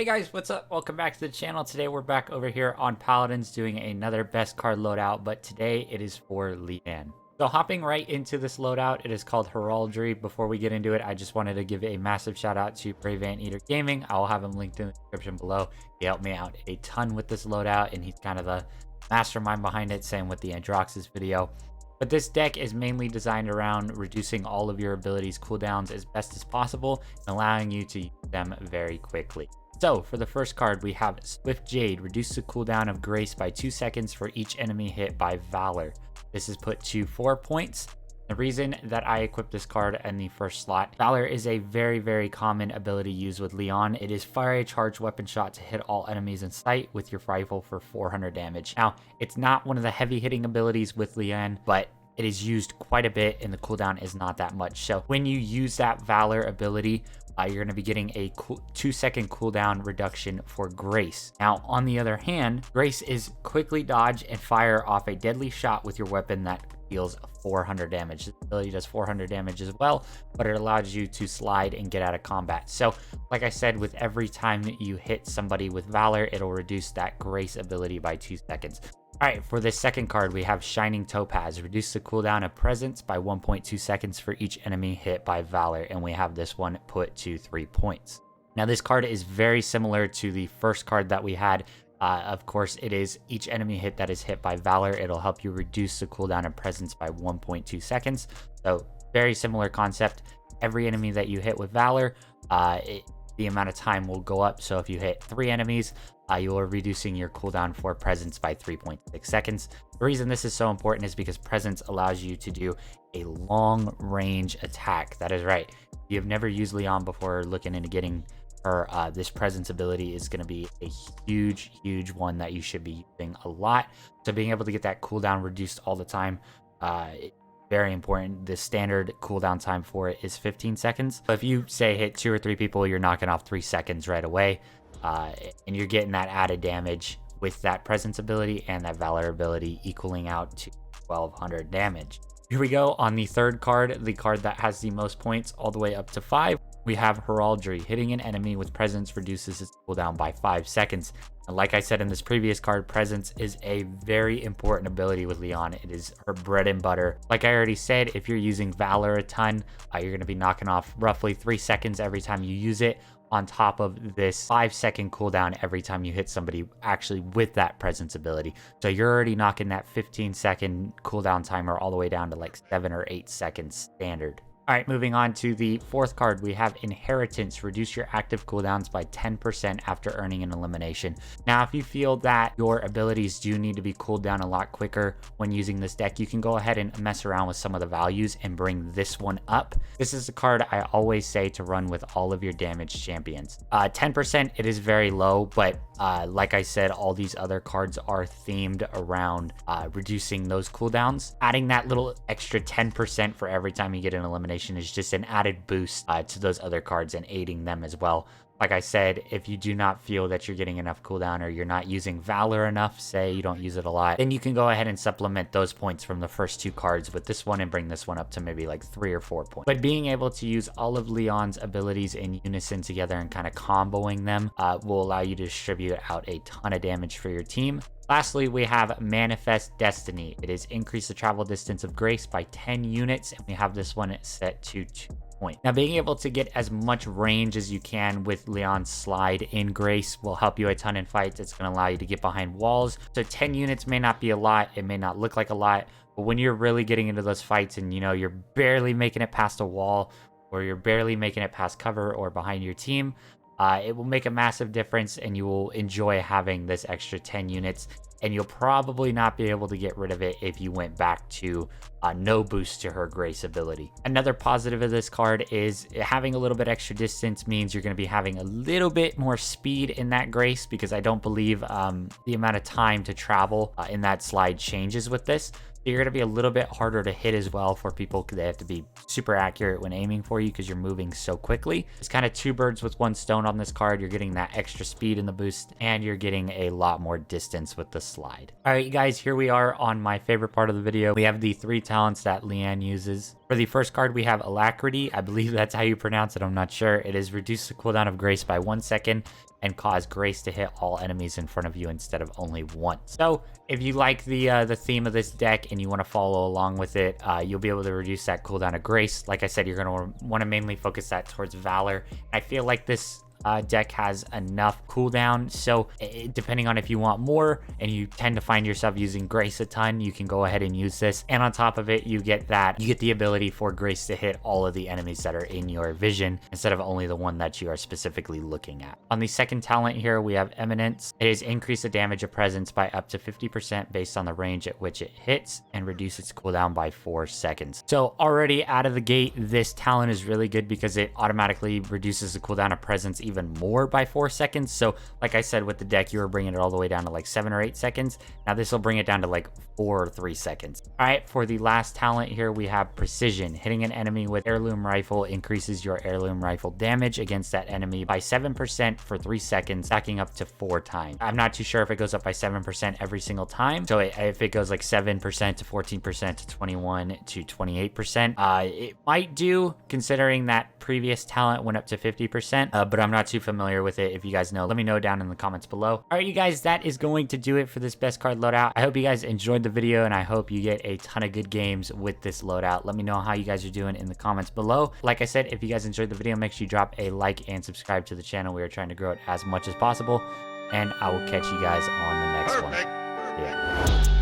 Hey guys, what's up? Welcome back to the channel. Today we're back over here on Paladins doing another best card loadout, but today it is for Lian. So hopping right into this loadout, it is called Heraldry. Before we get into it, I just wanted to give a massive shout out to Brave Anteater Gaming. I will have him linked in the description below. He helped me out a ton with this loadout, and he's kind of the mastermind behind it, same with the Androxus video. But this deck is mainly designed around reducing all of your abilities cooldowns as best as possible and allowing you to use them very quickly. So for the first card, we have Swift Jade. Reduce the cooldown of Grace by 2 seconds for each enemy hit by Valor. This is put to 4 points. The reason that I equipped this card in the first slot, Valor is a very common ability used with Lian. It is fire a charged weapon shot to hit all enemies in sight with your rifle for 400 damage. Now, it's not one of the heavy hitting abilities with Lian, but it is used quite a bit and the cooldown is not that much. So when you use that Valor ability, you're going to be getting a 2-second cooldown reduction for Grace. Now, on the other hand, Grace is quickly dodge and fire off a deadly shot with your weapon that deals 400 damage. This ability does 400 damage as well, but it allows you to slide and get out of combat. So, like I said, with every time that you hit somebody with Valor, it'll reduce that Grace ability by 2 seconds. Alright, for this second card, we have Shining Topaz. Reduce the cooldown of Presence by 1.2 seconds for each enemy hit by Valor, and we have this one put to 3 points. Now, this card is very similar to the first card that we had. Of course, it is each enemy hit that is hit by Valor. It'll help you reduce the cooldown of Presence by 1.2 seconds. So, very similar concept. Every enemy that you hit with Valor, the amount of time will go up. So if you hit 3 enemies, you are reducing your cooldown for Presence by 3.6 seconds. The reason this is so important is because Presence allows you to do a long range attack. That is right. If you have never used Lian before, looking into getting her, this Presence ability is going to be a huge one that you should be using a lot. So being able to get that cooldown reduced all the time, very important. The standard cooldown time for it is 15 seconds. So if you say hit 2 or 3 people, you're knocking off 3 seconds right away. And you're getting that added damage with that Presence ability and that Valor ability equaling out to 1200 damage. Here we go on the third card, the card that has the most points all the way up to 5. We have Heraldry. Hitting an enemy with Presence reduces its cooldown by 5 seconds. And like I said in this previous card, Presence is a very important ability with Lian. It is her bread and butter. Like I already said, if you're using Valor a ton, you're going to be knocking off roughly 3 seconds every time you use it, on top of this 5-second cooldown every time you hit somebody actually with that Presence ability. So you're already knocking that 15-second cooldown timer all the way down to like 7 or 8 seconds standard. All right, moving on to the fourth card, we have Inheritance. Reduce your active cooldowns by 10% after earning an elimination. Now, if you feel that your abilities do need to be cooled down a lot quicker when using this deck, you can go ahead and mess around with some of the values and bring this one up. This is the card I always say to run with all of your damaged champions. 10%, it is very low, but like I said, all these other cards are themed around reducing those cooldowns. Adding that little extra 10% for every time you get an elimination is just an added boost to those other cards and aiding them as well. Like I said, if you do not feel that you're getting enough cooldown or you're not using Valor enough, say you don't use it a lot, then you can go ahead and supplement those points from the first 2 cards with this one and bring this one up to maybe like 3 or 4 points. But being able to use all of Lian's abilities in unison together and kind of comboing them will allow you to distribute out a ton of damage for your team. Lastly, we have Manifest Destiny. It is increase the travel distance of Grace by 10 units, and we have this one set to 2 points. Now, being able to get as much range as you can with Lian's slide in Grace will help you a ton in fights. It's going to allow you to get behind walls. So 10 units may not be a lot. It may not look like a lot, but when you're really getting into those fights and you're barely making it past a wall, or you're barely making it past cover or behind your team, it will make a massive difference and you will enjoy having this extra 10 units, and you'll probably not be able to get rid of it if you went back to no boost to her Grace ability. Another positive of this card is having a little bit extra distance means you're going to be having a little bit more speed in that Grace, because I don't believe the amount of time to travel in that slide changes with this. You're going to be a little bit harder to hit as well for people because they have to be super accurate when aiming for you because you're moving so quickly. It's kind of 2 birds with 1 stone on this card. You're getting that extra speed in the boost and you're getting a lot more distance with the slide. All right, you guys, here we are on my favorite part of the video. We have the 3 talents that Lian uses. For the first card, we have Alacrity. I believe that's how you pronounce it. I'm not sure. It is reduce the cooldown of Grace by 1 second. and cause Grace to hit all enemies in front of you instead of only one. So if you like the theme of this deck and you want to follow along with it, you'll be able to reduce that cooldown of Grace. Like I said, you're going to want to mainly focus that towards Valor. I feel like this deck has enough cooldown, so depending on if you want more and you tend to find yourself using Grace a ton, you can go ahead and use this. And on top of it, you get the ability for Grace to hit all of the enemies that are in your vision instead of only the one that you are specifically looking at. On the second talent here, we have Eminence. It is increase the damage of presence by up to 50% based on the range at which it hits and reduce its cooldown by 4 seconds. So already out of the gate, this talent is really good because it automatically reduces the cooldown of presence even more by 4 seconds. So like I said, with the deck, you were bringing it all the way down to like 7 or 8 seconds. Now this will bring it down to like 4 or 3 seconds. All right, for the last talent here, we have Precision. Hitting an enemy with heirloom rifle increases your heirloom rifle damage against that enemy by 7% for 3 seconds, stacking up to 4 times. I'm not too sure if it goes up by 7% every single time. So if it goes like 7% to 14% to 21 to 28%, it might do, considering that previous talent went up to 50%, but I'm not too familiar with it. If you guys know, let me know down in the comments below. All right, you guys, that is going to do it for this best card loadout. I hope you guys enjoyed the video, and I hope you get a ton of good games with this loadout. Let me know how you guys are doing in the comments below. Like I said, if you guys enjoyed the video, make sure you drop a like and subscribe to the channel. We are trying to grow it as much as possible, and I will catch you guys on the next one. Yeah.